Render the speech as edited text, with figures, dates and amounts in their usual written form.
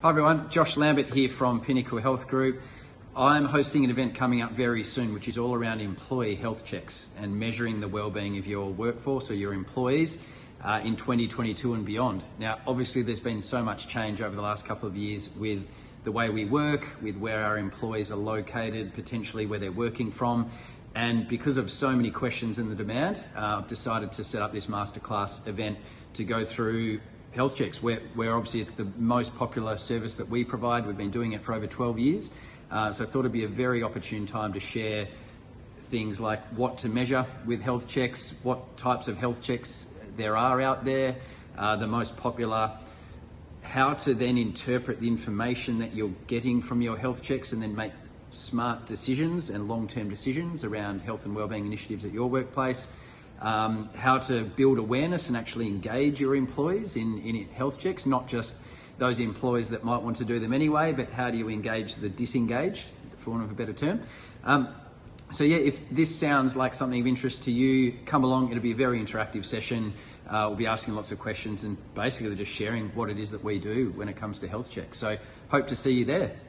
Hi everyone, Josh Lambert here from Pinnacle Health Group. I'm hosting an event coming up very soon, which is all around employee health checks and measuring the wellbeing of your workforce or your employees in 2022 and beyond. Now, obviously there's been so much change over the last couple of years with the way we work, with where our employees are located, potentially where they're working from. And because of so many questions in the demand, I've decided to set up this masterclass event to go through health checks, where obviously it's the most popular service that we provide. We've been doing it for over 12 years. So I thought it'd be a very opportune time to share things like what to measure with health checks, what types of health checks there are out there, the most popular, how to then interpret the information that you're getting from your health checks and then make smart decisions and long-term decisions around health and wellbeing initiatives at your workplace. How to build awareness and actually engage your employees in health checks, not just those employees that might want to do them anyway, but how do you engage the disengaged, for want of a better term. So yeah, if this sounds like something of interest to you, come along. It'll be a very interactive session. We'll be asking lots of questions and basically just sharing what it is that we do when it comes to health checks. So hope to see you there.